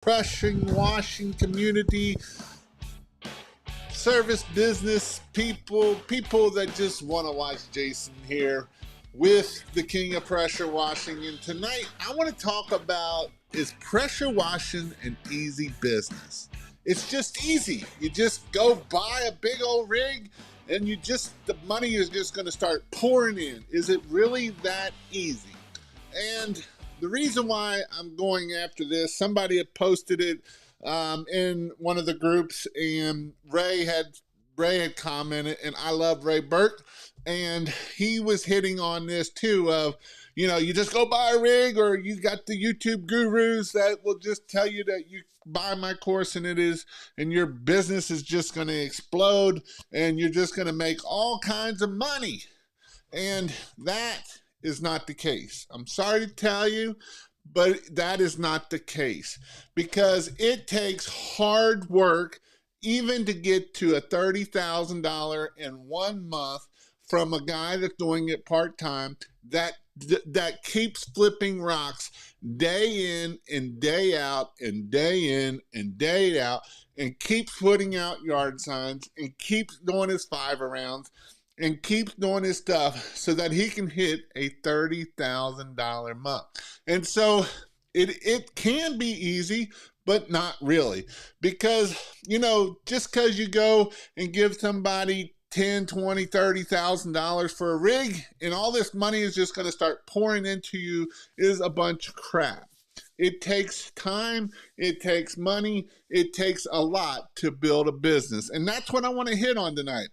Brushing, washing community, service business people that just want to watch Jason here with the king of pressure washing. And tonight I want to talk about, is pressure washing an easy business? It's just easy. You just go buy a big old rig and the money is just going to start pouring in. Is it really that easy? And the reason why I'm going after this, somebody had posted it in one of the groups, and Ray had commented, and I love Ray Burke, and he was hitting on this too of, you just go buy a rig, or you got the YouTube gurus that will just tell you that you buy my course and your business is just going to explode and you're just going to make all kinds of money. And that is not the case. I'm sorry to tell you, but that is not the case, because it takes hard work even to get to a $30,000 in 1 month from a guy that's doing it part-time that keeps flipping rocks day in and day out and day in and day out, and keeps putting out yard signs and keeps doing his 5 rounds and keeps doing his stuff so that he can hit a $30,000 month. And so it can be easy, but not really, because, just because you go and give somebody $10, $20, $30,000 for a rig and all this money is just going to start pouring into you is a bunch of crap. It takes time, it takes money, it takes a lot to build a business. And that's what I want to hit on tonight.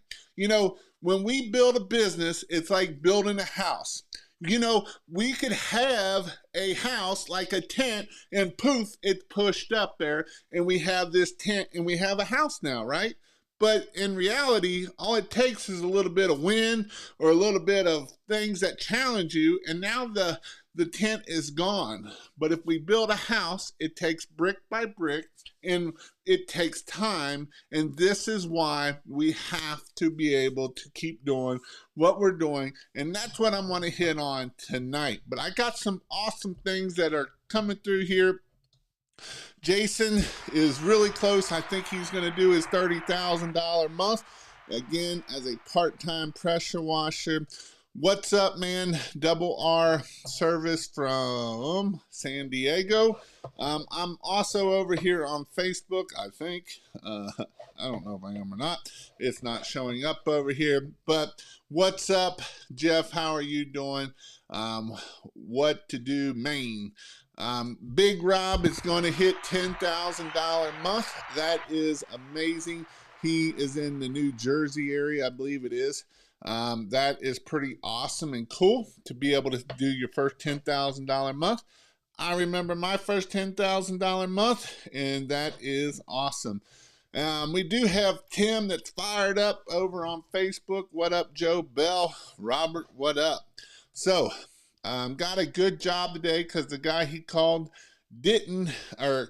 When we build a business, it's like building a house. We could have a house like a tent, and poof, it's pushed up there, and we have this tent and we have a house now, right? But in reality, all it takes is a little bit of wind or a little bit of things that challenge you, and now the tent is gone. But if we build a house, it takes brick by brick, and it takes time. And this is why we have to be able to keep doing what we're doing. And that's what I want to hit on tonight. But I got some awesome things that are coming through here. Jason is really close. I think he's going to do his $30,000 month again as a part-time pressure washer. What's up, man? Double R service from San Diego. I'm also over here on Facebook, I think. I don't know if I am or not. It's not showing up over here. But what's up, Jeff? How are you doing? What to do, Maine? Big Rob is going to hit $10,000 month. That is amazing. He is in the New Jersey area, I believe it is. That is pretty awesome and cool to be able to do your first $10,000 month. I remember my first $10,000 month, and that is awesome. We do have Tim that's fired up over on Facebook. What up, Joe Bell? Robert, what up? So, got a good job today because the guy he called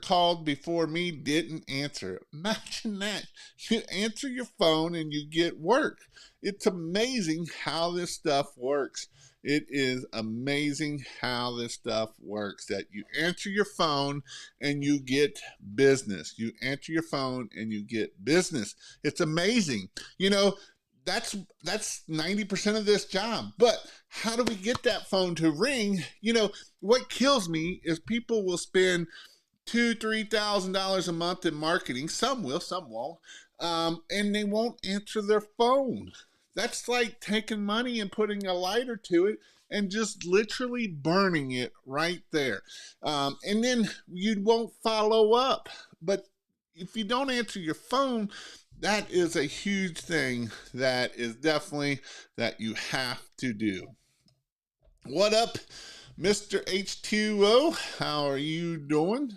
called before me didn't answer. Imagine that. You answer your phone and you get work. It's amazing how this stuff works. It is amazing how this stuff works, that you answer your phone and you get business. You answer your phone and you get business. It's amazing. That's 90% of this job. But how do we get that phone to ring? What kills me is people will spend $2,000, $3,000 a month in marketing. Some will, some won't. And they won't answer their phone. That's like taking money and putting a lighter to it and just literally burning it right there. And then you won't follow up. But if you don't answer your phone, that is a huge thing that is definitely that you have to do. What up, Mr. H2O? How are you doing?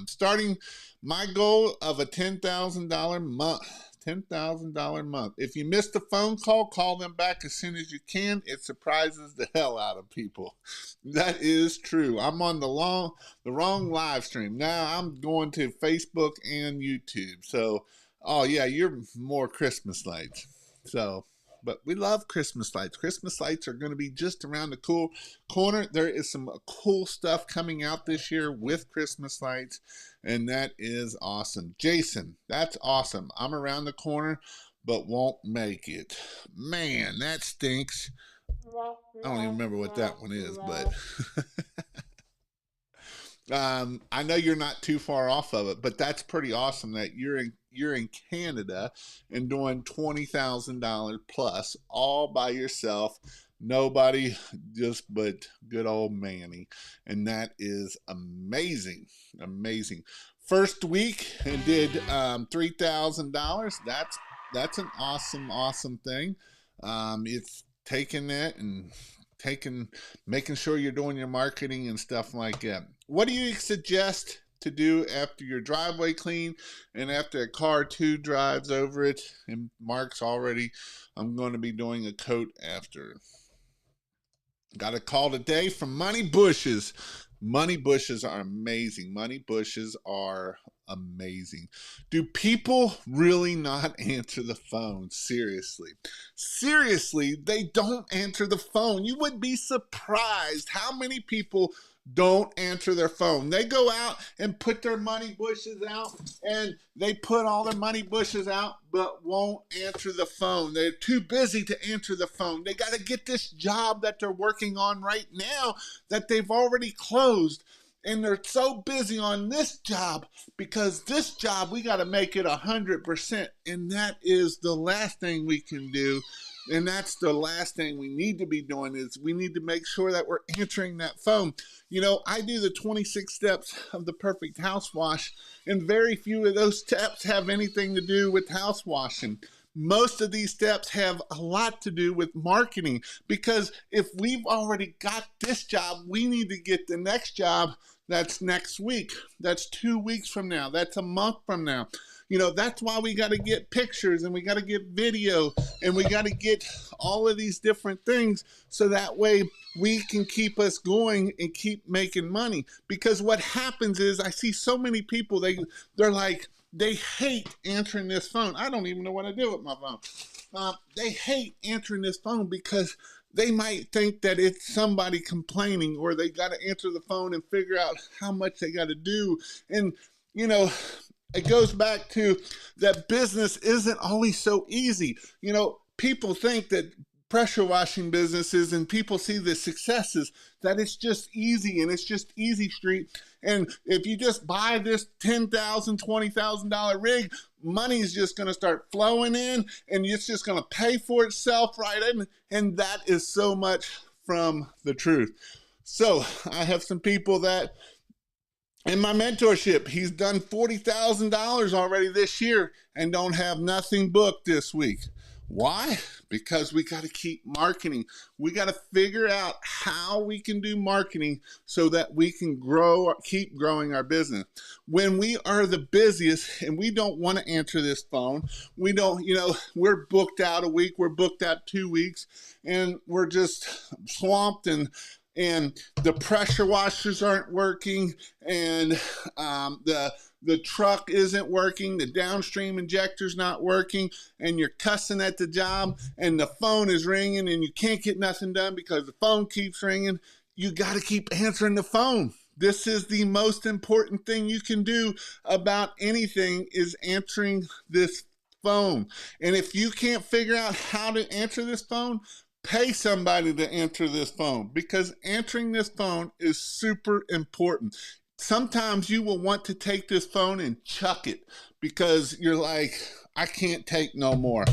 Starting my goal of a $10,000 month. $10,000 month. If you missed the phone call them back as soon as you can. It surprises the hell out of people. That is true. I'm on the wrong live stream. Now I'm going to Facebook and YouTube. So, oh yeah, you're more Christmas lights. So, but we love Christmas lights. Christmas lights are going to be just around the corner. There is some cool stuff coming out this year with Christmas lights, and that is awesome. Jason, that's awesome. I'm around the corner, but won't make it. Man, that stinks. I don't even remember what that one is, but I know you're not too far off of it, but that's pretty awesome that you're in Canada and doing $20,000 plus all by yourself. Nobody just but good old Manny. And that is amazing. Amazing. First week and did $3,000. That's an awesome thing. It's taking that and making sure you're doing your marketing and stuff like that. What do you suggest to do after your driveway clean and after a car 2 drives over it? And Mark's already, I'm going to be doing a coat after. Got a call today from Money Bushes. Money Bushes are amazing. Money Bushes are amazing. Do people really not answer the phone? Seriously, they don't answer the phone. You would be surprised how many people don't answer their phone. They go out and put their money bushes out, and they put all their money bushes out, but won't answer the phone. They're too busy to answer the phone. They got to get this job that they're working on right now that they've already closed. And they're so busy on this job because this job, we got to make it 100%. And that is the last thing we can do. And that's the last thing we need to be doing is we need to make sure that we're answering that phone. You know, I do the 26 steps of the perfect house wash, and very few of those steps have anything to do with house washing. Most of these steps have a lot to do with marketing, because if we've already got this job, we need to get the next job. That's next week. That's 2 weeks from now. That's a month from now. You know, that's why we got to get pictures and we got to get video and we got to get all of these different things so that way we can keep us going and keep making money. Because what happens is I see so many people, they're like, they hate answering this phone. I don't even know what to do with my phone. They hate answering this phone because they might think that it's somebody complaining, or they got to answer the phone and figure out how much they got to do. And, you know, it goes back to that business isn't always so easy. You know, people think that pressure washing businesses and people see the successes, that it's just easy and it's just easy street. And if you just buy this $10,000, $20,000 rig, money's just going to start flowing in and it's just going to pay for itself right in. And that is so much from the truth. So I have some people that in my mentorship, he's done $40,000 already this year and don't have nothing booked this week. Why? Because we got to keep marketing. We got to figure out how we can do marketing so that we can keep growing our business. When we are the busiest and we don't want to answer this phone, we don't, you know, we're booked out a week, we're booked out 2 weeks, and we're just swamped, and the pressure washers aren't working, and the truck isn't working, the downstream injector's not working, and you're cussing at the job, and the phone is ringing, and you can't get nothing done because the phone keeps ringing. You got to keep answering the phone. This is the most important thing you can do about anything, is answering this phone. And if you can't figure out how to answer this phone, pay somebody to answer this phone, because answering this phone is super important. Sometimes you will want to take this phone and chuck it because you're like, I can't take no more.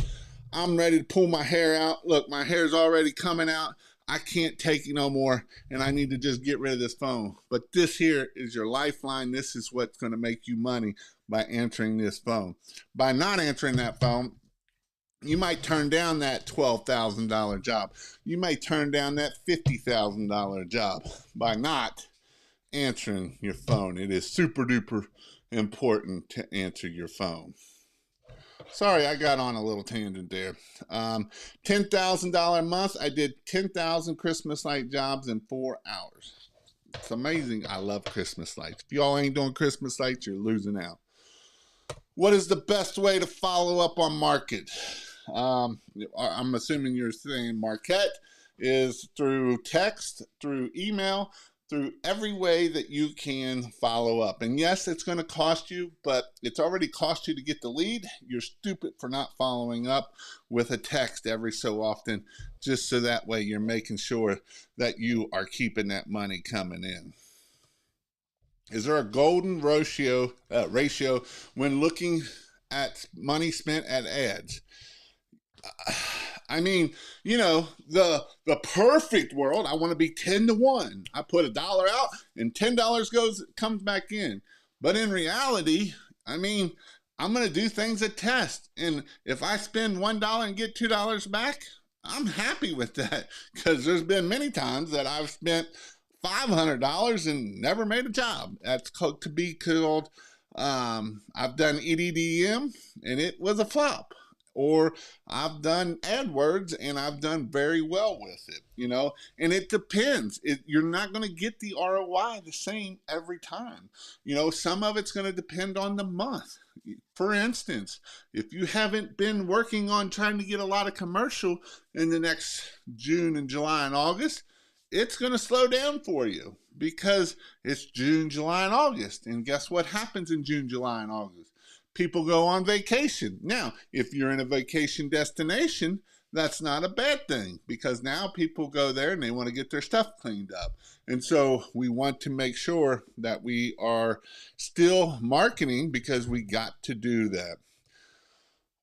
I'm ready to pull my hair out. Look, my hair's already coming out. I can't take it no more, and I need to just get rid of this phone. But this here is your lifeline. This is what's going to make you money by answering this phone. By not answering that phone, you might turn down that $12,000 job. You may turn down that $50,000 job by not answering your phone. It is super duper important to answer your phone. Sorry, I got on a little tangent there. $10,000 a month. I did 10,000 Christmas light jobs in 4 hours. It's amazing. I love Christmas lights. If y'all ain't doing Christmas lights, you're losing out. What is the best way to follow up on market? I'm assuming you're saying Marquette is through text, through email, through every way that you can follow up. And yes, it's going to cost you, but it's already cost you to get the lead. You're stupid for not following up with a text every so often, just so that way you're making sure that you are keeping that money coming in. Is there a golden ratio when looking at money spent at ads? I mean, the perfect world, I want to be 10-1. I put $1 out and $10 comes back in. But in reality, I mean, I'm going to do things at test. And if I spend $1 and get $2 back, I'm happy with that, because there's been many times that I've spent $500 and never made a job. That's called, I've done EDDM and it was a flop. Or I've done AdWords and I've done very well with it, and it depends. You're not going to get the ROI the same every time. Some of it's going to depend on the month. For instance, if you haven't been working on trying to get a lot of commercial in the next June and July and August, it's going to slow down for you, because it's June, July, and August. And guess what happens in June, July, and August? People go on vacation. Now, if you're in a vacation destination, that's not a bad thing, because now people go there and they want to get their stuff cleaned up. And so we want to make sure that we are still marketing, because we got to do that.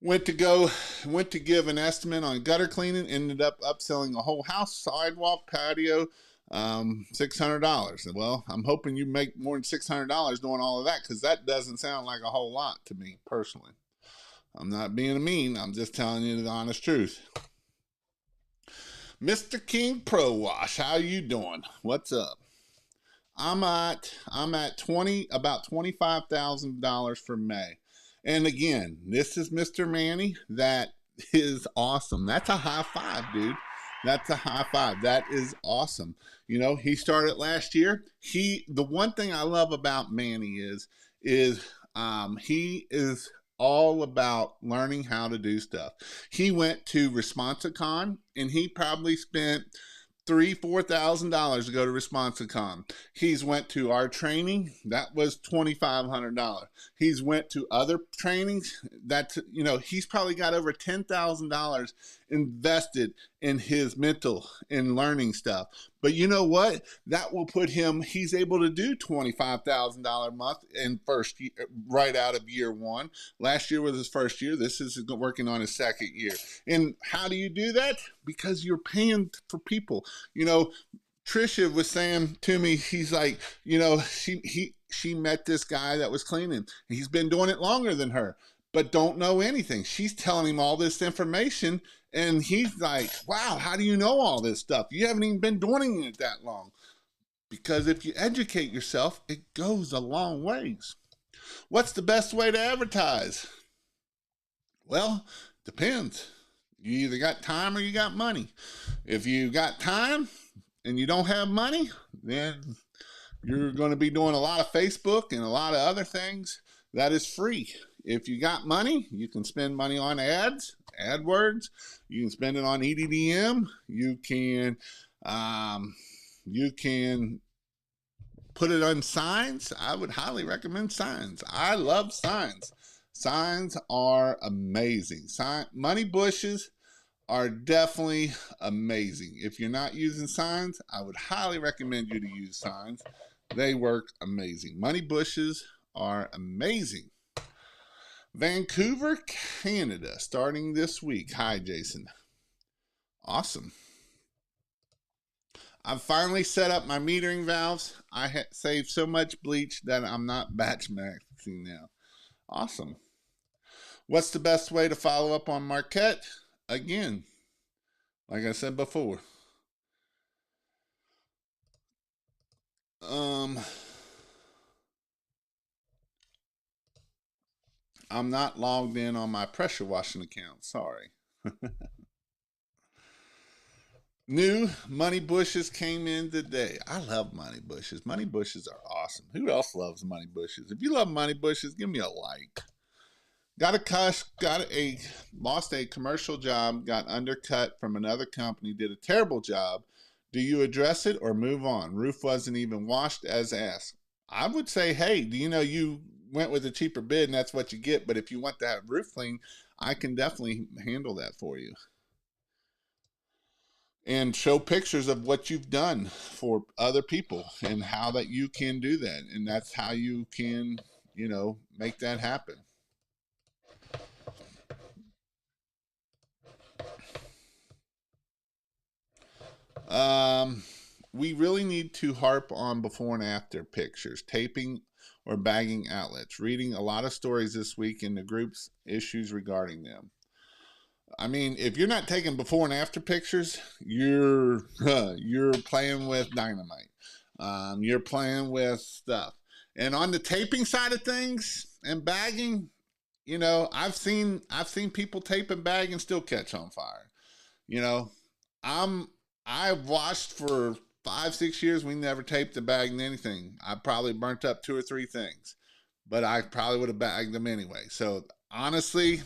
Went to give an estimate on gutter cleaning, ended up upselling a whole house, sidewalk, patio, $600. Well, I'm hoping you make more than $600 doing all of that, because that doesn't sound like a whole lot to me personally. I'm not being mean, I'm just telling you the honest truth. Mr. King Pro Wash, how you doing? What's up? I'm at about $25,000 for May. And again, this is Mr. Manny. That is awesome. That's a high five, dude. That's a high five. That is awesome. He started last year. The one thing I love about Manny is he is all about learning how to do stuff. He went to ResponsiCon and he probably spent $3,000-$4,000 to go to ResponsiCon. He's went to our training, that was $2,500. He's went to other trainings, he's probably got over $10,000 invested in his mental and learning stuff. But you know what? That will put him, he's able to do $25,000 a month in first year, right out of year one. Last year was his first year. This is working on his second year. And how do you do that? Because you're paying for people. Trisha was saying to me, he's like, she met this guy that was cleaning. He's been doing it longer than her, but don't know anything. She's telling him all this information, and he's like, wow, how do you know all this stuff? You haven't even been doing it that long. Because if you educate yourself, it goes a long ways. What's the best way to advertise? Well, depends. You either got time or you got money. If you got time and you don't have money, then you're going to be doing a lot of Facebook and a lot of other things that is free. If you got money, you can spend money on ads, AdWords. You can spend it on EDDM. You can put it on signs. I would highly recommend signs. I love signs. Signs are amazing. Money bushes are definitely amazing. If you're not using signs, I would highly recommend you to use signs. They work amazing. Money bushes are amazing. Vancouver, Canada, starting this week. Hi, Jason. Awesome. I've finally set up my metering valves. I saved so much bleach that I'm not batch maxing now. Awesome. What's the best way to follow up on Marquette? Again, like I said before. I'm not logged in on my pressure washing account. Sorry. New money bushes came in today. I love money bushes. Money bushes are awesome. Who else loves money bushes? If you love money bushes, give me a like. lost a commercial job, got undercut from another company, did a terrible job. Do you address it or move on? Roof wasn't even washed as asked. I would say, hey, do you know you went with a cheaper bid and that's what you get, but if you want that roof clean, I can definitely handle that for you. And show pictures of what you've done for other people and how that you can do that. And that's how you can, make that happen. We really need to harp on before and after pictures, taping or bagging outlets. Reading a lot of stories this week in the group's issues regarding them. I mean, if you're not taking before and after pictures, you're playing with dynamite. You're playing with stuff. And on the taping side of things and bagging, I've seen people tape and bag and still catch on fire. I've watched for 5-6 years. We never taped and bagged anything. I probably burnt up 2 or 3 things, but I probably would have bagged them anyway. So honestly,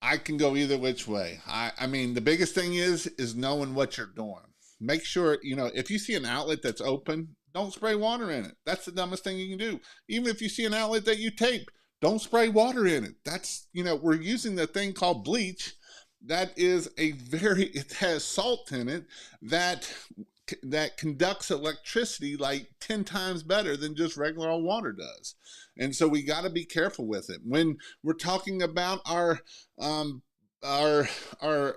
I can go either which way. I mean, the biggest thing is knowing what you're doing. Make sure, if you see an outlet that's open, don't spray water in it. That's the dumbest thing you can do. Even if you see an outlet that you tape, don't spray water in it. That's, we're using the thing called bleach. It has salt in it that conducts electricity like 10 times better than just regular old water does. And so we got to be careful with it. When we're talking about our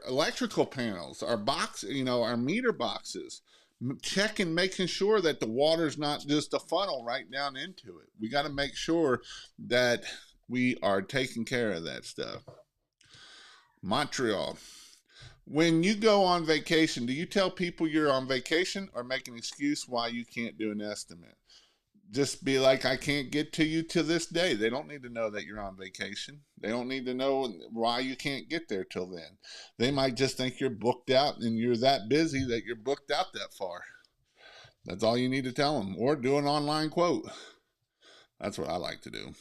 electrical panels, our box, our meter boxes, checking, making sure that the water's not just a funnel right down into it. We got to make sure that we are taking care of that stuff. Montreal. When you go on vacation, do you tell people you're on vacation or make an excuse why you can't do an estimate? Just be like, I can't get to you to this day. They don't need to know that you're on vacation. They don't need to know why you can't get there till then. They might just think you're booked out and you're that busy that you're booked out that far. That's all you need to tell them. Or do an online quote. That's what I like to do.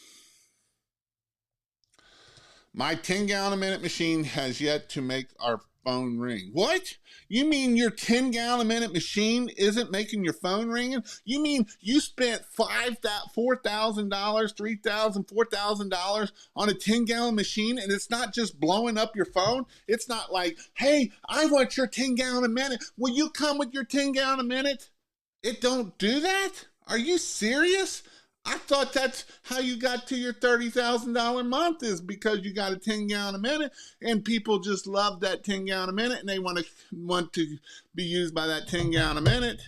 My 10-gallon-a-minute machine has yet to make our phone ring. What? You mean your 10-gallon-a-minute machine isn't making your phone ringing? You mean you spent $4,000, $3,000, $4,000 on a 10-gallon machine and it's not just blowing up your phone? It's not like, hey, I want your 10-gallon-a-minute. Will you come with your 10-gallon-a-minute? It don't do that? Are you serious? I thought that's how you got to your $30,000 month, is because you got a 10-gallon-a-minute and people just love that 10-gallon-a-minute and they want to be used by that 10-gallon-a-minute.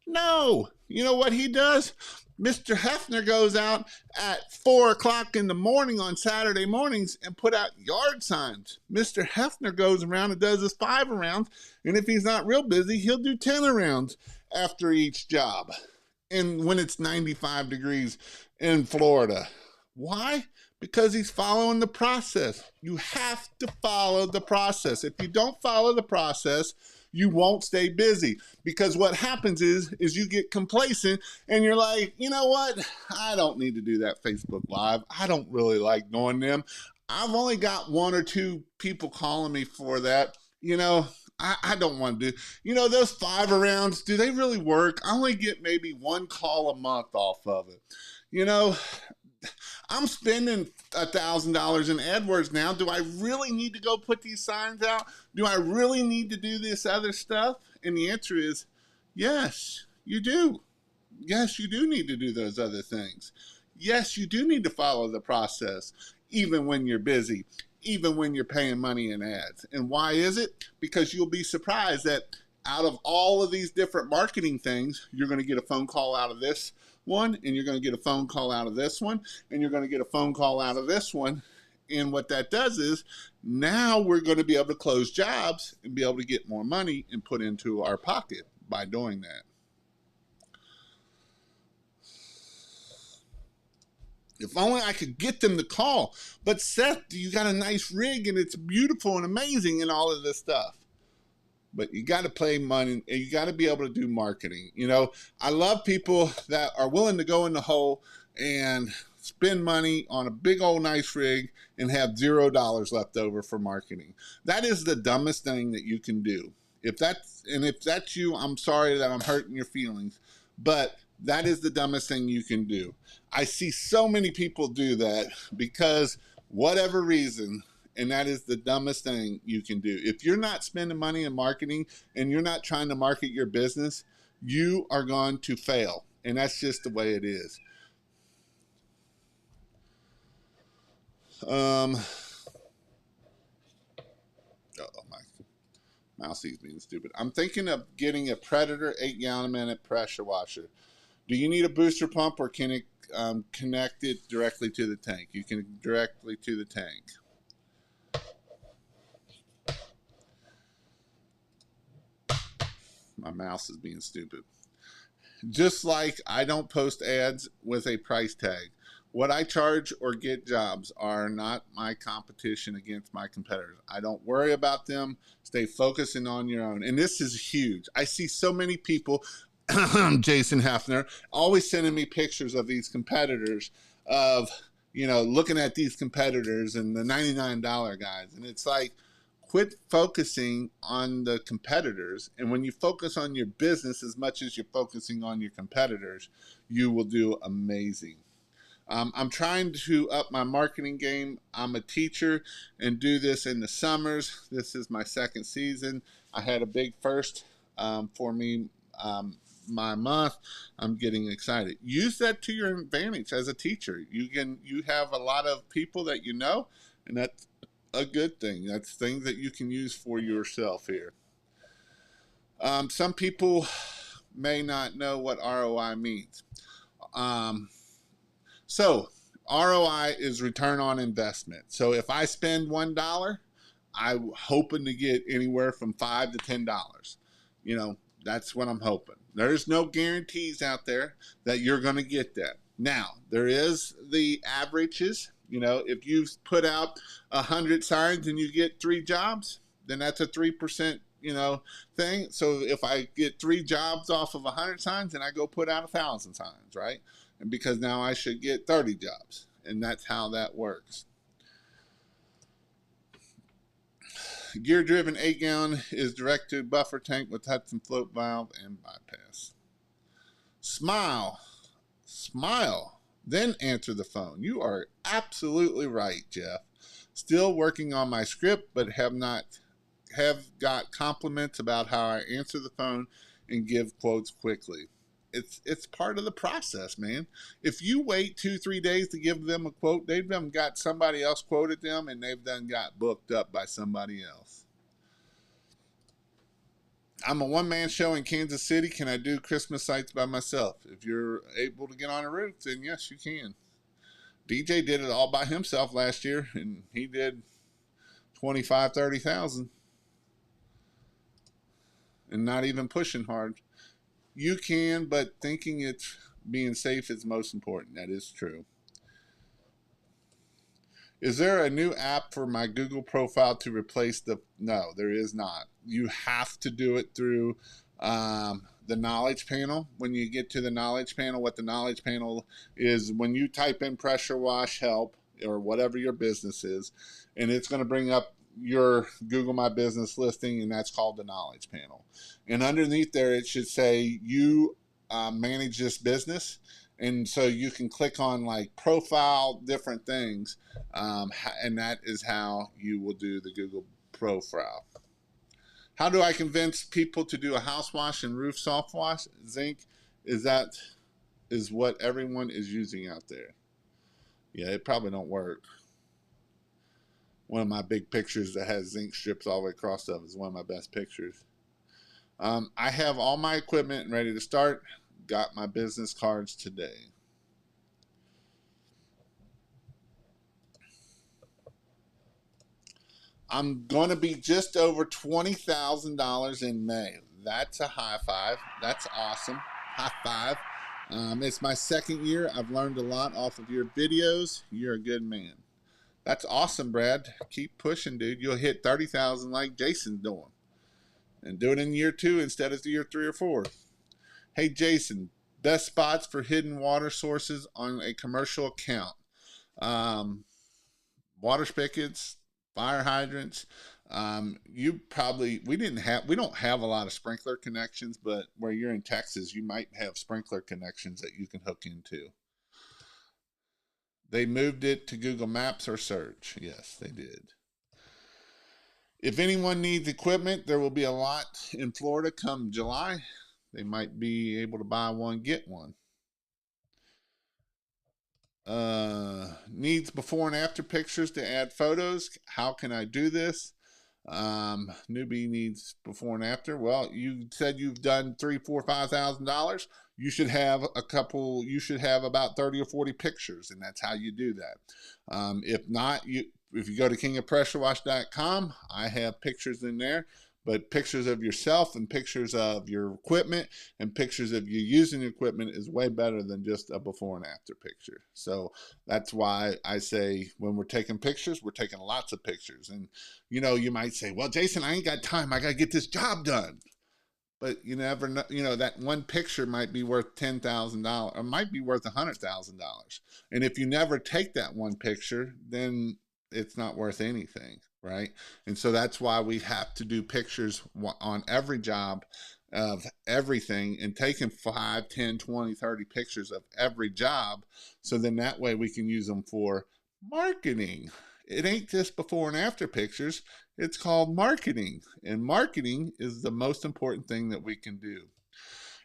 No. You know what he does? Mr. Hefner goes out at 4 o'clock in the morning on Saturday mornings and put out yard signs. Mr. Hefner goes around and does his 5 rounds, and if he's not real busy, he'll do 10 rounds after each job. And when it's 95 degrees in Florida. Why? Because he's following the process. You have to follow the process. If you don't follow the process, you won't stay busy. Because what happens is you get complacent and you're like, you know what? I don't need to do that Facebook Live. I don't really like doing them. I've only got 1 or 2 people calling me for that. I don't want to do, those 5 rounds, do they really work? I only get maybe 1 call a month off of it. I'm spending $1,000 in AdWords now. Do I really need to go put these signs out? Do I really need to do this other stuff? And the answer is, yes, you do. Yes, you do need to do those other things. Yes, you do need to follow the process, even when you're busy, even when you're paying money in ads. And why is it? Because you'll be surprised that out of all of these different marketing things, you're going to get a phone call out of this one, and you're going to get a phone call out of this one, and you're going to get a phone call out of this one. And what that does is now we're going to be able to close jobs and be able to get more money and put into our pocket by doing that. If only I could get them to call. But Seth, you got a nice rig and it's beautiful and amazing and all of this stuff. But you got to play money and you got to be able to do marketing. I love people that are willing to go in the hole and spend money on a big old nice rig and have $0 left over for marketing. That is the dumbest thing that you can do. If that's you, I'm sorry that I'm hurting your feelings, but that is the dumbest thing you can do. I see so many people do that because whatever reason, and that is the dumbest thing you can do. If you're not spending money in marketing and you're not trying to market your business, you are going to fail. And that's just the way it is. Oh, my mouse is being stupid. I'm thinking of getting a Predator 8-gallon-a-minute pressure washer. Do you need a booster pump, or can it connect it directly to the tank? You can directly to the tank. My mouse is being stupid. Just like I don't post ads with a price tag. What I charge or get jobs are not my competition against my competitors. I don't worry about them. Stay focusing on your own. And this is huge. I see so many people, Jason Heffner, always sending me pictures of these competitors, of, looking at these competitors and the $99 guys. And it's like, quit focusing on the competitors. And when you focus on your business as much as you're focusing on your competitors, you will do amazing. I'm trying to up my marketing game. I'm a teacher and do this in the summers. This is my second season. I had a big first for me my month. I'm getting excited. Use that to your advantage as a teacher. You have a lot of people that you know, and that's a good thing. That's things that you can use for yourself here. Some people may not know what ROI means. So ROI is return on investment. So if I spend $1, I'm hoping to get anywhere from $5 to $10. That's what I'm hoping. There's no guarantees out there that you're going to get that. Now, there is the averages. If you put out 100 signs and you get 3 jobs, then that's a 3%, thing. So if I get 3 jobs off of 100 signs, then I go put out 1,000 signs, right? And because now I should get 30 jobs, and that's how that works. Gear-driven 8-gallon is direct to buffer tank with Hudson float valve and bypass. Smile, then answer the phone. You are absolutely right, Jeff. Still working on my script, but have got compliments about how I answer the phone and give quotes quickly. It's part of the process, man. If you wait 2-3 days to give them a quote, they've done got somebody else quoted them, and they've done got booked up by somebody else. I'm a one-man show in Kansas City. Can I do Christmas sites by myself? If you're able to get on a roof, then yes, you can. DJ did it all by himself last year, and he did 25, 30,000, and not even pushing hard. You can, but thinking it's being safe is most important. That is true. Is there a new app for my Google profile to replace the... No, there is not. You have to do it through the knowledge panel. When you get to the knowledge panel, what the knowledge panel is, when you type in pressure wash help or whatever your business is, and it's going to bring up your Google My Business listing, and that's called the knowledge panel. And underneath there, it should say you manage this business. And so you can click on like profile, different things, and that is how you will do the Google profile. How do I convince people to do a house wash and roof soft wash? Zinc is what everyone is using out there. Yeah, it probably don't work. One of my big pictures that has zinc strips all the way across of it is one of my best pictures. I have all my equipment and ready to start. Got my business cards today. I'm going to be just over $20,000 in May. That's a high five. That's awesome. High five. It's my second year. I've learned a lot off of your videos. You're a good man. That's awesome, Brad. Keep pushing, dude. You'll hit 30,000 like Jason's doing. And do it in year 2 instead of year 3 or 4. Hey, Jason, best spots for hidden water sources on a commercial account. Water spigots, fire hydrants. We don't have a lot of sprinkler connections, but where you're in Texas, you might have sprinkler connections that you can hook into. They moved it to Google Maps or search. Yes, they did. If anyone needs equipment, there will be a lot in Florida come July. They might be able to buy one, get one. Needs before and after pictures to add photos. How can I do this? Newbie needs before and after. Well, you said you've done $3,000, $4,000, $5,000. You should have you should have about 30 or 40 pictures, and that's how you do that. If not, if you go to kingofpressurewash.com, I have pictures in there, but pictures of yourself and pictures of your equipment and pictures of you using your equipment is way better than just a before and after picture. So that's why I say when we're taking pictures, we're taking lots of pictures. And you might say, well, Jason, I ain't got time. I got to get this job done. But you never know, that one picture might be worth $10,000 or might be worth $100,000. And if you never take that one picture, then it's not worth anything, right? And so that's why we have to do pictures on every job of everything and taking 5, 10, 20, 30 pictures of every job. So then that way we can use them for marketing. It ain't just before and after pictures. It's called marketing. And marketing is the most important thing that we can do.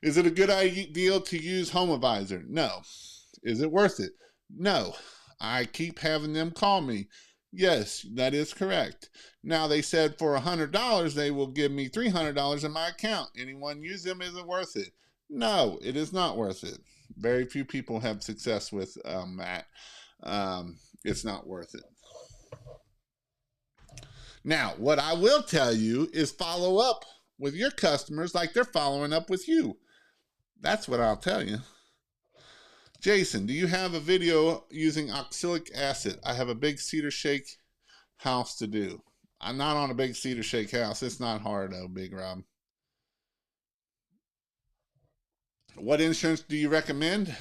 Is it a good idea to use Homeadvisor? No. Is it worth it? No. I keep having them call me. Yes, that is correct. Now they said for $100, they will give me $300 in my account. Anyone use them? Is it worth it? No, it is not worth it. Very few people have success with that. It's not worth it. Now, what I will tell you is follow up with your customers like they're following up with you. That's what I'll tell you. Jason, do you have a video using oxalic acid? I have a big cedar shake house to do. I'm not on a big cedar shake house. It's not hard though, Big Rob. What insurance do you recommend?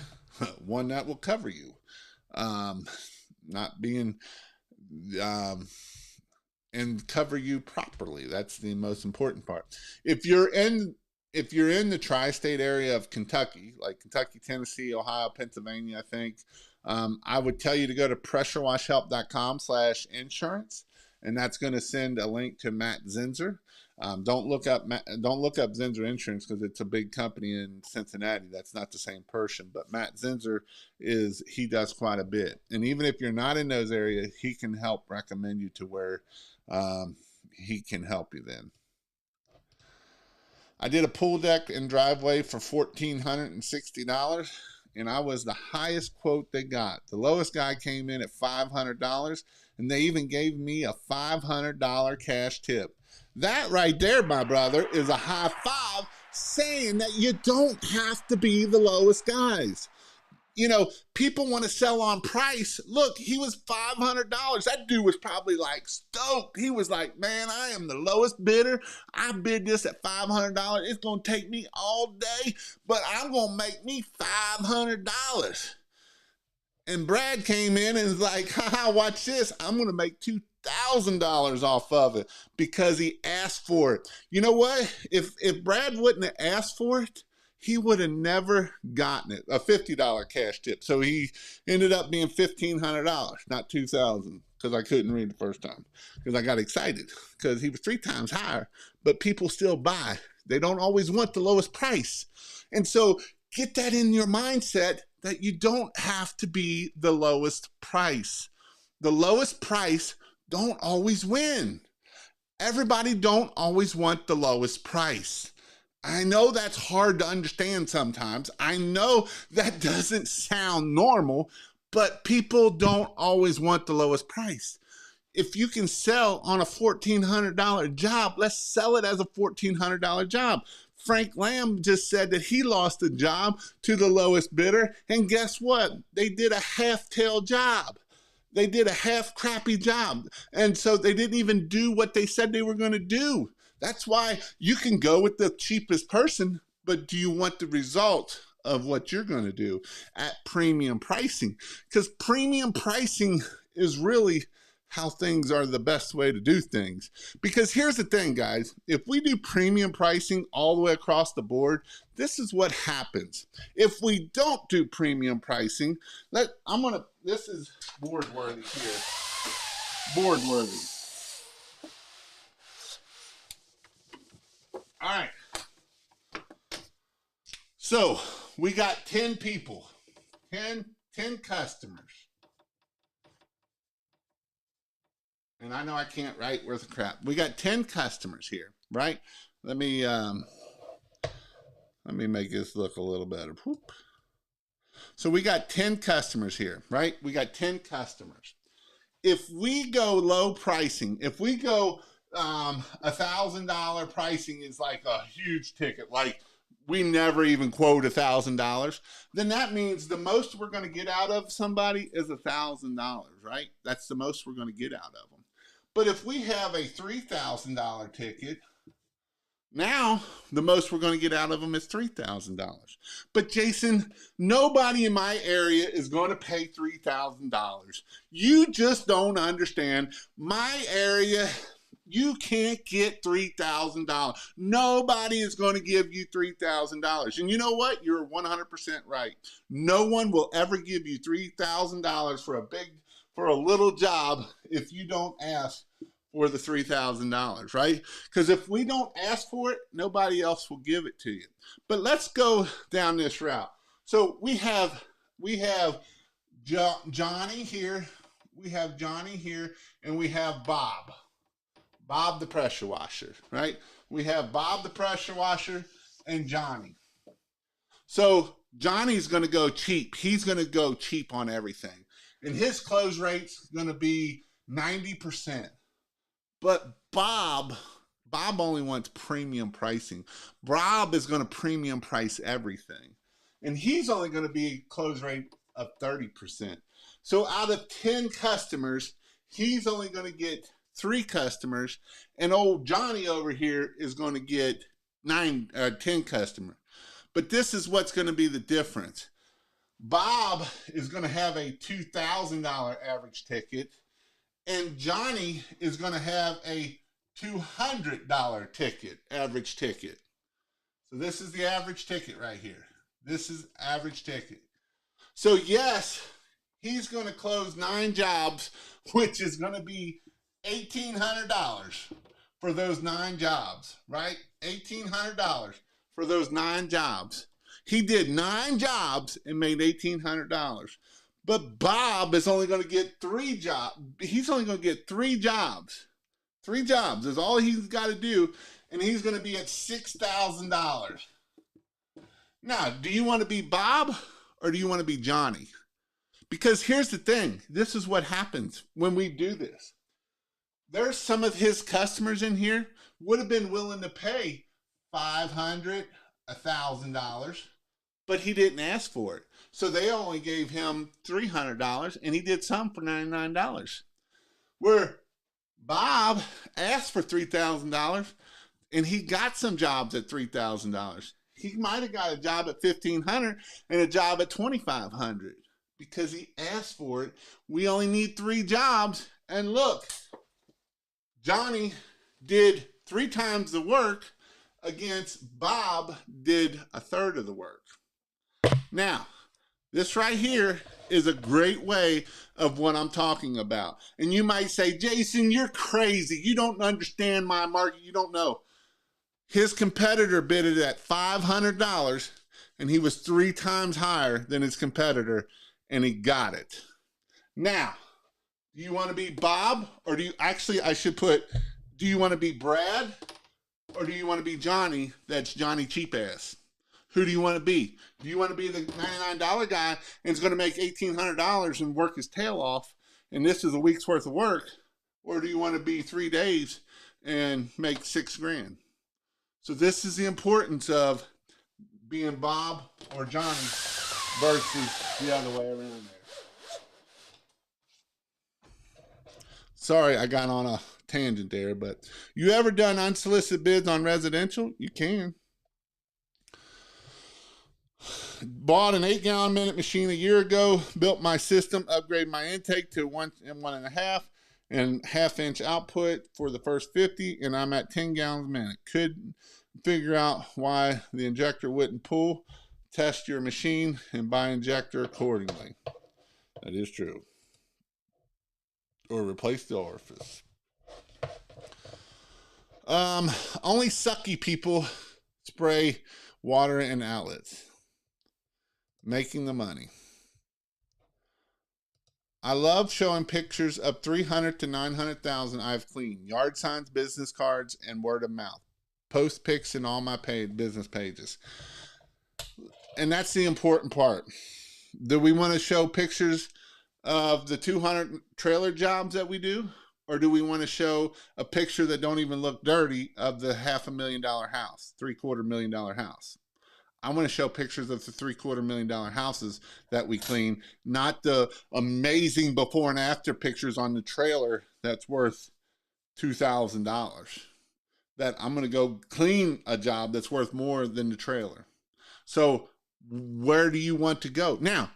One that will cover you. Not being and cover you properly. That's the most important part. If you're in the tri-state area of Kentucky, like Kentucky, Tennessee, Ohio, Pennsylvania, I think, I would tell you to go to pressurewashhelp.com/insurance, and that's going to send a link to Matt Zinser. Don't look up Zinser Insurance because it's a big company in Cincinnati. That's not the same person, but Matt Zinser he does quite a bit. And even if you're not in those areas, he can help recommend you to where he can help you then. I did a pool deck and driveway for $1,460, and I was the highest quote they got. The lowest guy came in at $500, and they even gave me a $500 cash tip. That right there, my brother, is a high five saying that you don't have to be the lowest guys. People want to sell on price. Look, he was $500. That dude was probably like stoked. He was like, man, I am the lowest bidder. I bid this at $500. It's going to take me all day, but I'm going to make me $500. And Brad came in and was like, haha, watch this. I'm going to make $2,000 off of it because he asked for it. You know what? If Brad wouldn't have asked for it, he would have never gotten it, a $50 cash tip. So he ended up being $1,500, not $2,000, because I couldn't read the first time, because I got excited, because he was 3 times higher, but people still buy. They don't always want the lowest price. And so get that in your mindset that you don't have to be the lowest price. The lowest price don't always win. Everybody don't always want the lowest price. I know that's hard to understand sometimes. I know that doesn't sound normal, but people don't always want the lowest price. If you can sell on a $1,400 job, let's sell it as a $1,400 job. Frank Lamb just said that he lost a job to the lowest bidder, and guess what? They did a half-tail job. They did a half crappy job. And so they didn't even do what they said they were going to do. That's why you can go with the cheapest person, but do you want the result of what you're going to do at premium pricing, because premium pricing is really how things are the best way to do things. Because here's the thing, guys, if we do premium pricing all the way across the board, this is what happens. If we don't do premium pricing, this is board worthy here. Board worthy. All right. So we got 10 people, 10 customers. And I know I can't write worth of crap. We got 10 customers here, right? Let me make this look a little better. Whoop. So we got 10 customers here, right? We got 10 customers. If we go low pricing, if we go $1,000 pricing is like a huge ticket, like we never even quote $1,000, then that means the most we're going to get out of somebody is $1,000, right? That's the most we're going to get out of them. But if we have a $3,000 ticket, now the most we're going to get out of them is $3,000. But Jason, nobody in my area is going to pay $3,000. You just don't understand. My area, you can't get $3,000. Nobody is going to give you $3,000. And you know what? You're 100% right. No one will ever give you $3,000 for a little job if you don't ask for the $3,000, right? Because if we don't ask for it, nobody else will give it to you. But let's go down this route. So we have Johnny here. We have Johnny here, and we have Bob. Bob the pressure washer, right? We have Bob the pressure washer and Johnny. So Johnny's going to go cheap. He's going to go cheap on everything. And his close rate's going to be 90%. But Bob only wants premium pricing. Bob is going to premium price everything. And he's only going to be close rate of 30%. So out of 10 customers, he's only going to get 3 customers. And old Johnny over here is going to get 10 customers. But this is what's going to be the difference. Bob is going to have a $2,000 average ticket, and Johnny is going to have a $200 ticket, average ticket. So this is the average ticket right here. This is average ticket. So yes, he's going to close 9 jobs, which is going to be $1,800 for those 9 jobs, right? $1,800 for those 9 jobs. He did 9 jobs and made $1,800. But Bob is only going to get 3 jobs. He's only going to get 3 jobs. 3 jobs is all he's got to do, and he's going to be at $6,000. Now, do you want to be Bob or do you want to be Johnny? Because here's the thing. This is what happens when we do this. There's some of his customers in here would have been willing to pay $500, $1,000, but he didn't ask for it. So they only gave him $300, and he did some for $99. Where Bob asked for $3,000, and he got some jobs at $3,000. He might have got a job at $1,500 and a job at $2,500 because he asked for it. We only need 3 jobs, and look, Johnny did 3 times the work against Bob did 1/3 of the work. Now, this right here is a great way of what I'm talking about. And you might say, Jason, you're crazy. You don't understand my market. You don't know. His competitor bid it at $500, and he was 3 times higher than his competitor, and he got it. Now, do you want to be Bob, or do you, actually I should put, do you want to be Brad, or do you want to be Johnny, that's Johnny Cheap Ass? Who do you want to be? Do you want to be the $99 guy and is going to make $1,800 and work his tail off, and this is a week's worth of work? Or do you want to be 3 days and make $6 grand? So this is the importance of being Bob or Johnny versus the other way around there. Sorry, I got on a tangent there, but you ever done unsolicited bids on residential? You can. Bought an 8-gallon minute machine a year ago, built my system, upgraded my intake to 1.5 and half-inch output for the first 50, and I'm at 10 gallons a minute. Couldn't figure out why the injector wouldn't pull. Test your machine and buy injector accordingly. That is true. Or replace the orifice. Only sucky people spray water in outlets, making the money. I love showing pictures of 300 to 900,000 I've cleaned. Yard signs, business cards, and word of mouth. Post pics in all my paid business pages. And that's the important part. Do we want to show pictures of the 200 trailer jobs that we do? Or do we want to show a picture that don't even look dirty of the $500,000 house, $750,000 house? I want to show pictures of the $750,000 houses that we clean, not the amazing before and after pictures on the trailer that's worth $2,000. That I'm going to go clean a job that's worth more than the trailer. So where do you want to go? Now,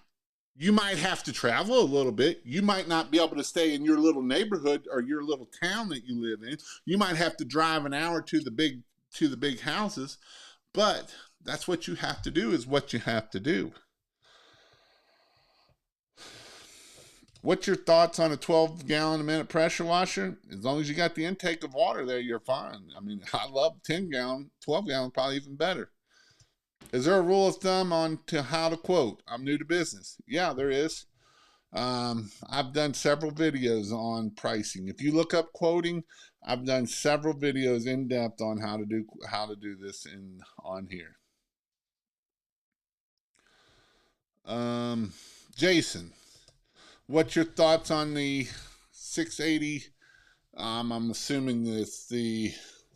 you might have to travel a little bit. You might not be able to stay in your little neighborhood or your little town that you live in. You might have to drive an hour to the big houses, but that's what you have to do, is what you have to do. What's your thoughts on a 12-gallon a minute pressure washer? As long as you got the intake of water there, you're fine. I mean, I love 10-gallon, 12-gallon, probably even better. Is there a rule of thumb on to how to quote? I'm new to business. Yeah, there is. I've done several videos on pricing. If you look up quoting, I've done several videos in depth on how to do this on here. Jason, what's your thoughts on the 680? I'm assuming it's the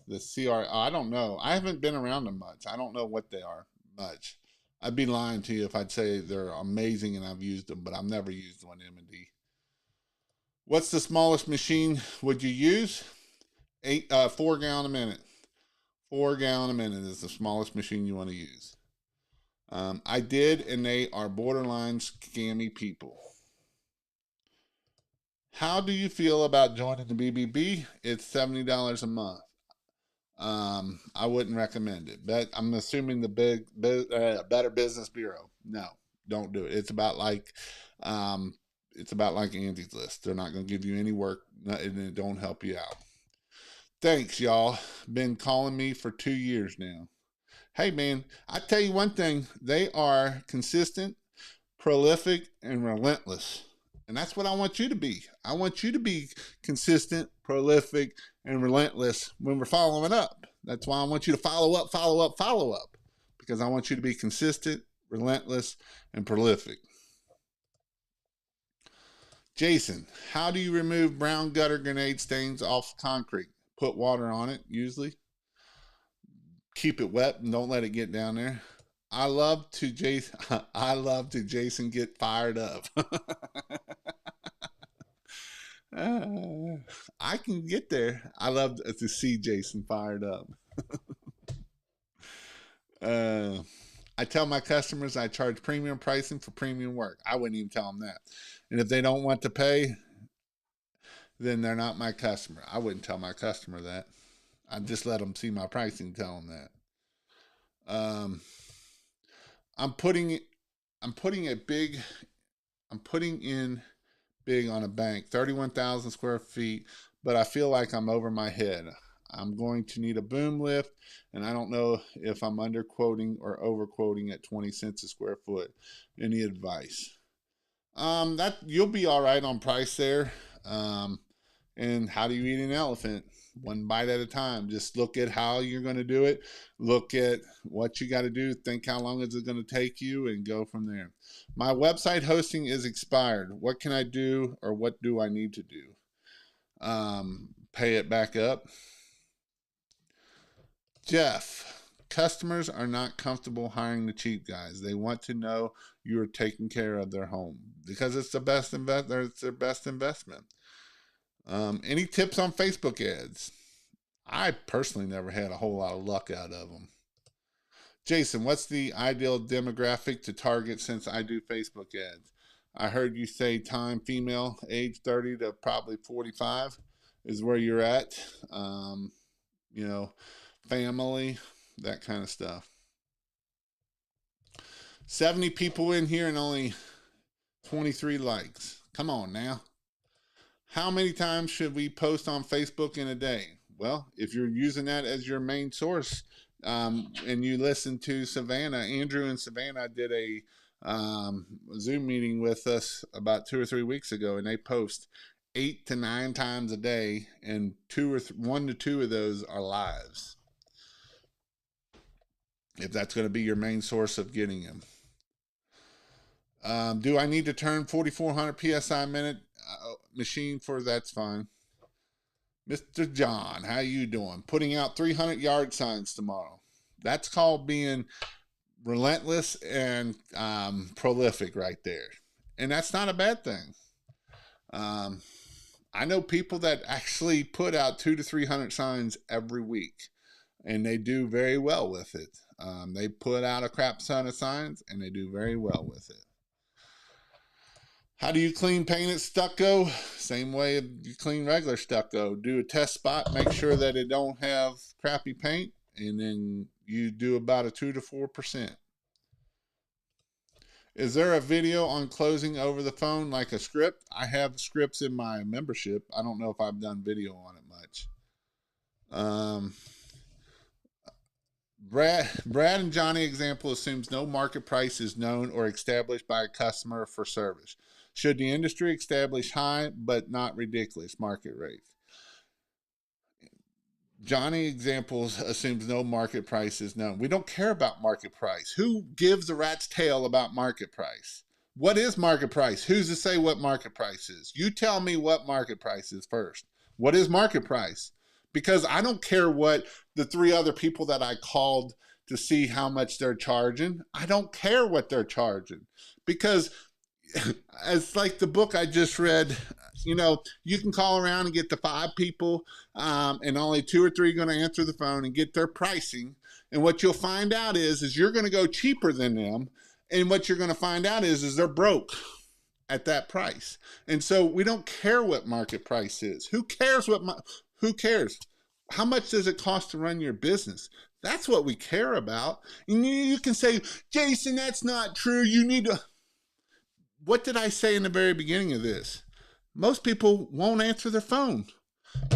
CR. I don't know. I haven't been around them much. I don't know what they are much. I'd be lying to you if I'd say they're amazing and I've used them, but I've never used one M&D. What's the smallest machine would you use? 4 gallon a minute. 4 gallon a minute is the smallest machine you want to use. I did, and they are borderline scammy people. How do you feel about joining the BBB? It's $70 a month. I wouldn't recommend it, but I'm assuming the Better Business Bureau. No, don't do it. It's about like Angie's List. They're not going to give you any work, and it don't help you out. Thanks, y'all. Been calling me for 2 years now. Hey, man, I tell you one thing. They are consistent, prolific, and relentless. And that's what I want you to be. I want you to be consistent, prolific, and relentless when we're following up. That's why I want you to follow up. Because I want you to be consistent, relentless, and prolific. Jason, how do you remove brown gutter grenade stains off concrete? Put water on it, usually. Keep it wet and don't let it get down there. I love to Jason get fired up. I can get there. I love to see Jason fired up. I tell my customers I charge premium pricing for premium work. I wouldn't even tell them that. And if they don't want to pay, then they're not my customer. I wouldn't tell my customer that. I'd just let them see my pricing and tell them that. I'm putting in big on a bank, 31,000 square feet, but I feel like I'm over my head. I'm going to need a boom lift, and I don't know if I'm under quoting or over quoting at 20 cents a square foot. Any advice? That you'll be all right on price there. And how do you eat an elephant? One bite at a time. Just look at how you're going to do it. Look at what you got to do. Think how long is it going to take you, and go from there. My website hosting is expired. What can I do, or what do I need to do? Pay it back up. Jeff, customers are not comfortable hiring the cheap guys. They want to know you're taking care of their home because it's the best it's their best investment. Any tips on Facebook ads? I personally never had a whole lot of luck out of them. Jason, what's the ideal demographic to target since I do Facebook ads? I heard you say time female, age 30 to probably 45 is where you're at. You know, family, that kind of stuff. 70 people in here and only 23 likes. Come on now. How many times should we post on Facebook in a day? Well, if you're using that as your main source, and you listen to Savannah, Andrew and Savannah did a Zoom meeting with us about 2 or 3 weeks ago, and they post 8 to 9 times a day, and 1 to 2 of those are lives. If that's going to be your main source of getting them. Do I need to turn 4,400 psi a minute machine for? That's fine. Mr. John, how you doing? Putting out 300 yard signs tomorrow. That's called being relentless and prolific right there. And that's not a bad thing. I know people that actually put out 200 to 300 signs every week, and they do very well with it. They put out a crap ton of signs, and they do very well with it. How do you clean painted stucco? Same way you clean regular stucco. Do a test spot, make sure that it don't have crappy paint, and then you do about a 2 to 4%. Is there a video on closing over the phone like a script? I have scripts in my membership. I don't know if I've done video on it much. Brad and Johnny example assumes no market price is known or established by a customer for service. Should the industry establish high but not ridiculous market rates? Johnny examples assumes no market price is known. We don't care about market price. Who gives a rat's tail about market price? What is market price? Who's to say what market price is? You tell me what market price is first. What is market price? Because I don't care what the 3 other people that I called to see how much they're charging. I don't care what they're charging, because it's like the book I just read. You know, you can call around and get the 5 people, and only 2 or 3 are going to answer the phone and get their pricing. And what you'll find out is you're going to go cheaper than them. And what you're going to find out is they're broke at that price. And so we don't care what market price is. Who cares who cares? How much does it cost to run your business? That's what we care about. And you can say, Jason, that's not true. You need to. What did I say in the very beginning of this? Most people won't answer their phone.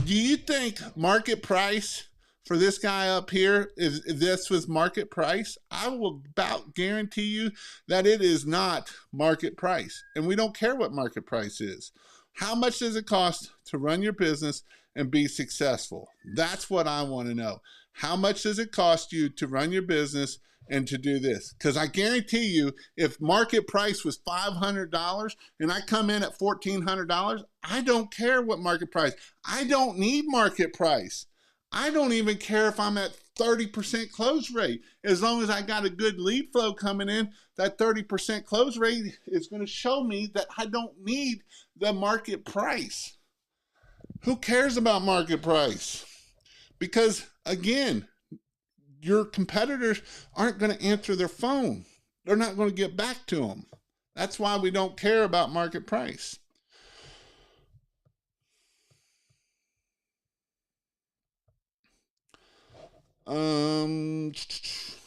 Do you think market price for this guy up here, if this was market price? I will about guarantee you that it is not market price. And we don't care what market price is. How much does it cost to run your business and be successful? That's what I want to know. How much does it cost you to run your business and to do this? Because I guarantee you, if market price was $500 and I come in at $1,400, I don't care what market price. I don't need market price. I don't even care if I'm at 30% close rate. As long as I got a good lead flow coming in, that 30% close rate is going to show me that I don't need the market price. Who cares about market price? Because again, your competitors aren't going to answer their phone. They're not going to get back to them. That's why we don't care about market price.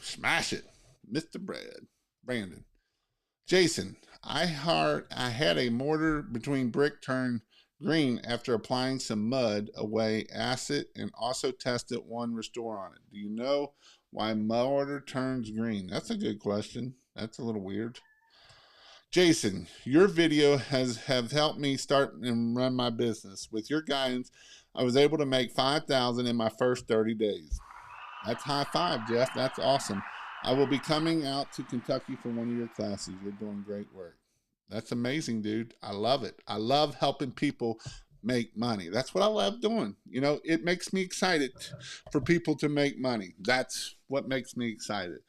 Smash it, Mr. Brandon. Jason, I had a mortar between brick turn green after applying some mud away acid and also tested one restore on it. Do you know why mortar turns green? That's a good question. That's a little weird. Jason, your video have helped me start and run my business. With your guidance, I was able to make $5,000 in my first 30 days. That's high five, Jeff. That's awesome. I will be coming out to Kentucky for one of your classes. You're doing great work. That's amazing, dude. I love it. I love helping people make money. That's what I love doing. You know, it makes me excited for people to make money. That's what makes me excited.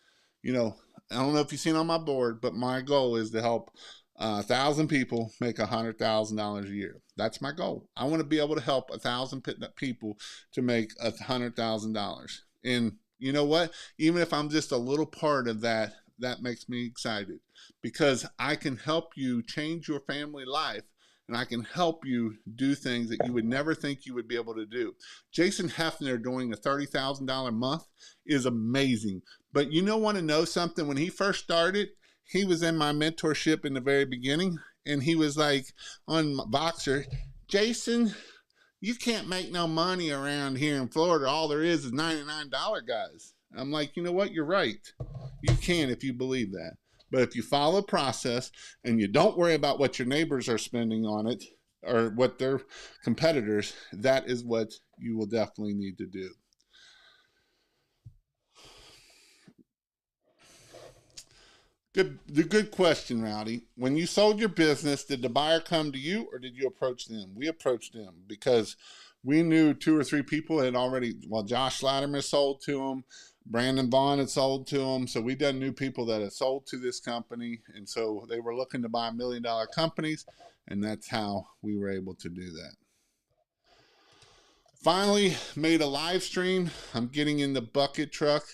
You know, I don't know if you've seen on my board, but my goal is to help 1,000 people make $100,000 a year. That's my goal. I want to be able to help 1,000 people to make $100,000. And you know what? Even if I'm just a little part of that, that makes me excited because I can help you change your family life and I can help you do things that you would never think you would be able to do. Jason Hefner doing a $30,000 a month is amazing. But you know, want to know something? When he first started, he was in my mentorship in the very beginning, and he was like on Voxer, Jason, you can't make no money around here in Florida. All there is $99 guys. I'm like, you know what? You're right. You can if you believe that. But if you follow process and you don't worry about what your neighbors are spending on it or what their competitors, that is what you will definitely need to do. Good question, Rowdy. When you sold your business, did the buyer come to you or did you approach them? We approached them because we knew two or three people had already, well, Josh Slatterman sold to them, Brandon Vaughn had sold to them. So we done knew people that had sold to this company. And so they were looking to buy $1 million companies. And that's how we were able to do that. Finally, made a live stream. I'm getting in the bucket truck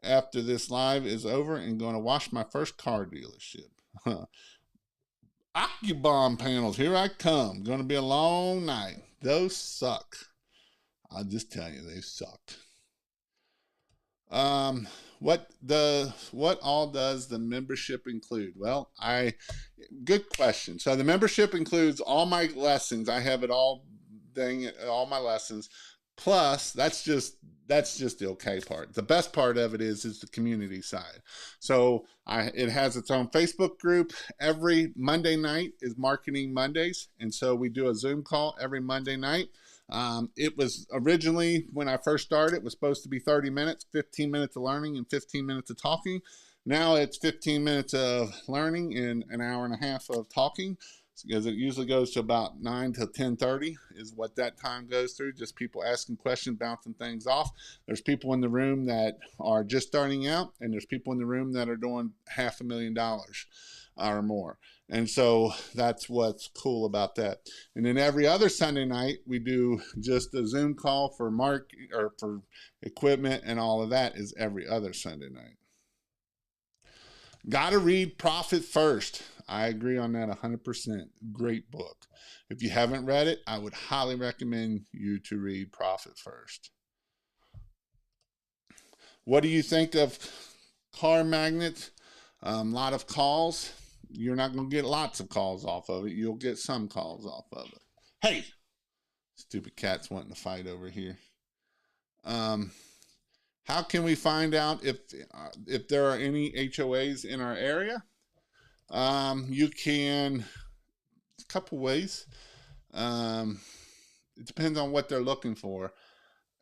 after this live is over and going to wash my first car dealership. Occubomb panels, here I come. Going to be a long night. Those suck. I'll just tell you, they sucked. What all does the membership include? Well, good question. So the membership includes all my lessons. I have it all, all my lessons. Plus, that's just the okay part. The best part of it is the community side. So it has its own Facebook group. Every Monday night is Marketing Mondays, and so we do a Zoom call every Monday night. It was originally, when I first started, it was supposed to be 30 minutes, 15 minutes of learning and 15 minutes of talking. Now it's 15 minutes of learning and an hour and a half of talking, because it usually goes to about 9 to 10:30 is what that time goes through. Just people asking questions, bouncing things off. There's people in the room that are just starting out, and there's people in the room that are doing $500,000 or more. And so that's what's cool about that. And then every other Sunday night, we do just a Zoom call for for equipment, and all of that is every other Sunday night. Got to read Profit First. I agree on that 100%. Great book. If you haven't read it, I would highly recommend you to read Profit First. What do you think of car magnets? A lot of calls. You're not going to get lots of calls off of it. You'll get some calls off of it. Hey, stupid cat's wanting to fight over here. How can we find out if there are any HOAs in our area? You can, a couple ways. It depends on what they're looking for.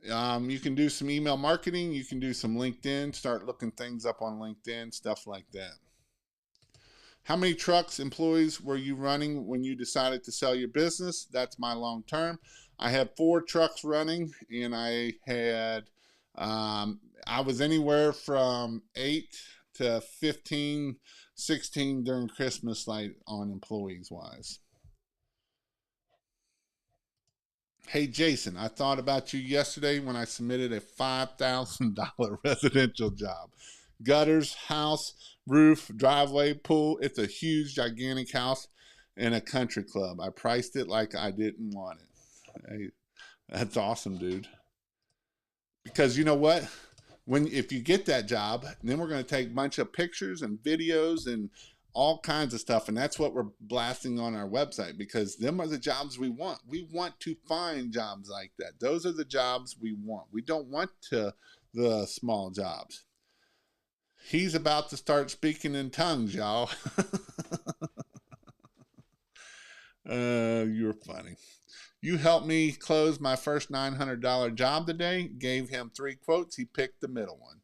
You can do some email marketing. You can do some LinkedIn, start looking things up on LinkedIn, stuff like that. How many trucks, employees were you running when you decided to sell your business? That's my long term. I had 4 trucks running, and I had, I was anywhere from 8 to 15, 16 during Christmas, like on employees wise. Hey, Jason, I thought about you yesterday when I submitted a $5,000 residential job. Gutters, house, roof, driveway, pool. It's a huge, gigantic house in a country club. I priced it like I didn't want it. Hey, that's awesome, dude. Because you know what? If you get that job, then we're going to take a bunch of pictures and videos and all kinds of stuff, and that's what we're blasting on our website, because them are the jobs we want. We want to find jobs like that. Those are the jobs we want. We don't want the small jobs. He's about to start speaking in tongues, y'all. You're funny. You helped me close my first $900 job today. Gave him 3 quotes. He picked the middle one.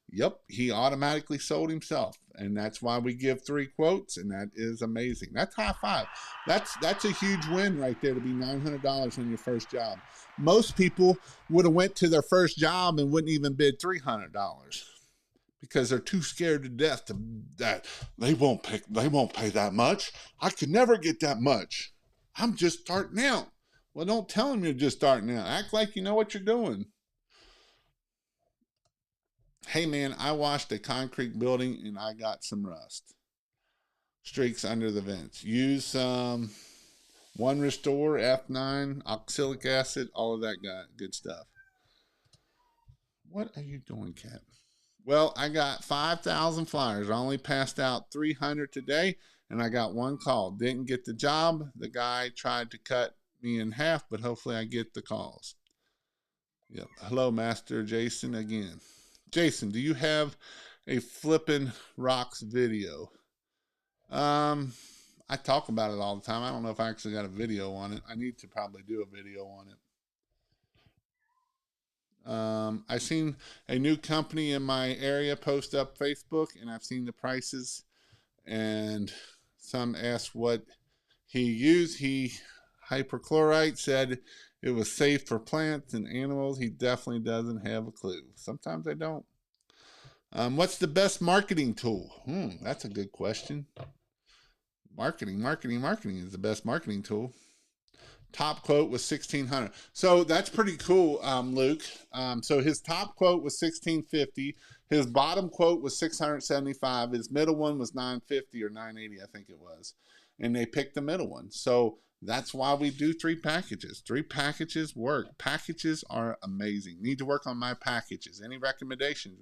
Yep, he automatically sold himself, and that's why we give 3 quotes, and that is amazing. That's high five. That's a huge win right there, to be $900 on your first job. Most people would have went to their first job and wouldn't even bid $300 because they're too scared to death that they won't pay that much. I could never get that much. I'm just starting out. Well, don't tell them you're just starting out. Act like you know what you're doing. Hey man, I washed a concrete building and I got some rust streaks under the vents. Use some One Restore, F9, oxalic acid, all of that good stuff. What are you doing, Cat? Well, I got 5,000 flyers. I only passed out 300 today, and I got one call. Didn't get the job. The guy tried to cut me in half, but hopefully I get the calls. Yep. Hello, Master Jason again. Jason, do you have a flippin' rocks video? I talk about it all the time. I don't know if I actually got a video on it. I need to probably do a video on it. I've seen a new company in my area post up Facebook, and I've seen the prices. And some asked what he used. He hyperchlorite said it was safe for plants and animals. He definitely doesn't have a clue. Sometimes I don't. What's the best marketing tool? That's a good question. Marketing is the best marketing tool. Top quote was 1,600. So that's pretty cool, Luke. So his top quote was 1,650. His bottom quote was 675. His middle one was 950 or 980, I think it was. And they picked the middle one. So that's why we do 3 packages. 3 packages work. Packages are amazing. Need to work on my packages. Any recommendations?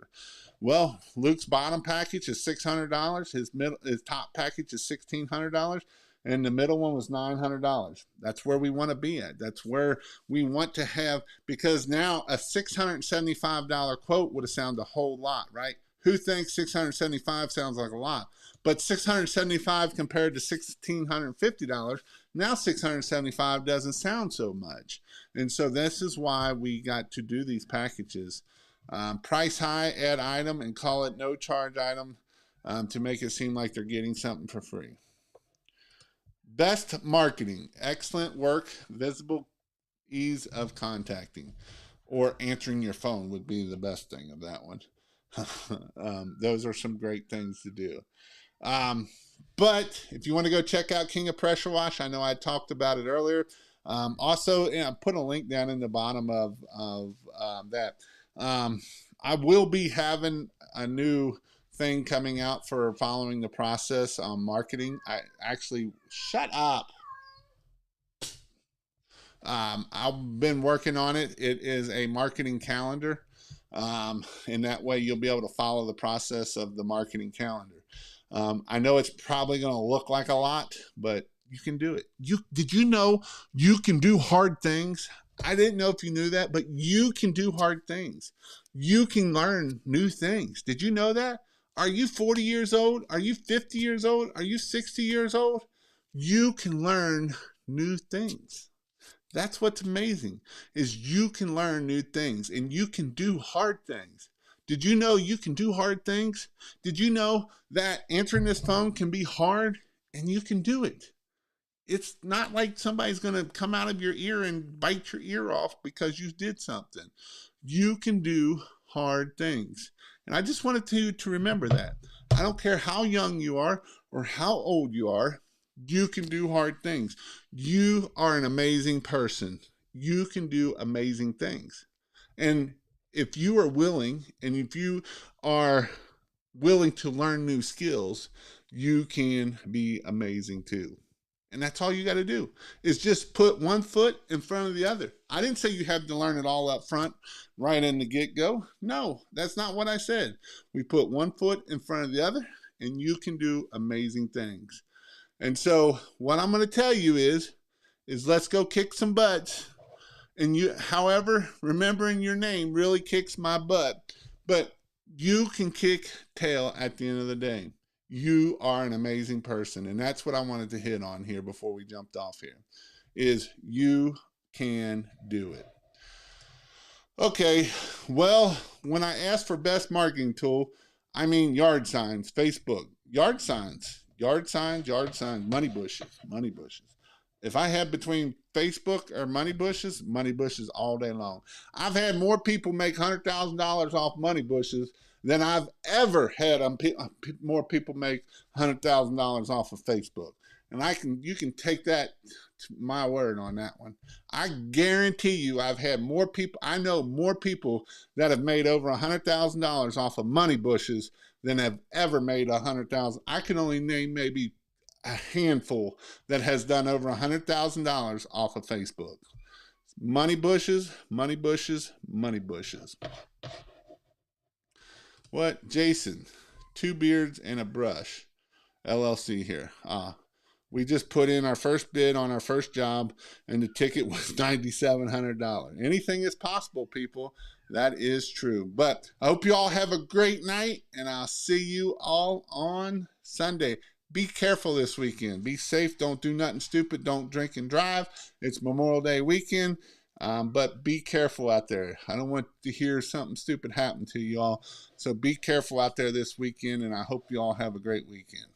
Well, Luke's bottom package is $600. His top package is $1,600. And the middle one was $900. That's where we want to be at. That's where we want to have, because now a $675 quote would have sounded a whole lot, right? Who thinks $675 sounds like a lot? But $675 compared to $1,650, now $675 doesn't sound so much. And so this is why we got to do these packages. Price high, add item, and call it no charge item to make it seem like they're getting something for free. Best marketing, excellent work, visible ease of contacting, or answering your phone would be the best thing of that one. Those are some great things to do. But if you want to go check out King of Pressure Wash, I know I talked about it earlier. Also, I put a link down in the bottom of that. I will be having a new thing coming out for following the process on marketing. I actually, shut up. I've been working on it. It is a marketing calendar. And that way you'll be able to follow the process of the marketing calendar. I know it's probably going to look like a lot, but you can do it. Did you know you can do hard things? I didn't know if you knew that, but you can do hard things. You can learn new things. Did you know that? Are you 40 years old? Are you 50 years old? Are you 60 years old? You can learn new things. That's what's amazing, is you can learn new things and you can do hard things. Did you know you can do hard things? Did you know that answering this phone can be hard and you can do it? It's not like somebody's going to come out of your ear and bite your ear off because you did something. You can do hard things. And I just wanted to remember that. I don't care how young you are or how old you are, you can do hard things. You are an amazing person. You can do amazing things. And if you are willing, and if you are willing to learn new skills, you can be amazing too. And that's all you got to do, is just put one foot in front of the other. I didn't say you have to learn it all up front right in the get-go. No, that's not what I said. We put one foot in front of the other and you can do amazing things. And so what I'm going to tell you is let's go kick some butts. And you, however, remembering your name really kicks my butt. But you can kick tail at the end of the day. You are an amazing person. And that's what I wanted to hit on here before we jumped off here, is you can do it. Okay, well, when I asked for best marketing tool, I mean yard signs, Facebook, yard signs, money bushes. If I had between Facebook or money bushes all day long. I've had more people make $100,000 off money bushes than I've ever had more people make $100,000 off of Facebook. and you can take that to my word on that one. I guarantee you, I've had more people. I know more people that have made over $100,000 off of money bushes than have ever made $100,000. I can only name maybe a handful that has done over $100,000 off of Facebook. Money bushes, money bushes, money bushes. What? Jason, 2 beards and a brush, LLC here. We just put in our first bid on our first job, and the ticket was $9,700. Anything is possible, people. That is true. But I hope you all have a great night, and I'll see you all on Sunday. Be careful this weekend. Be safe. Don't do nothing stupid. Don't drink and drive. It's Memorial Day weekend, but be careful out there. I don't want to hear something stupid happen to you all. So be careful out there this weekend, and I hope you all have a great weekend.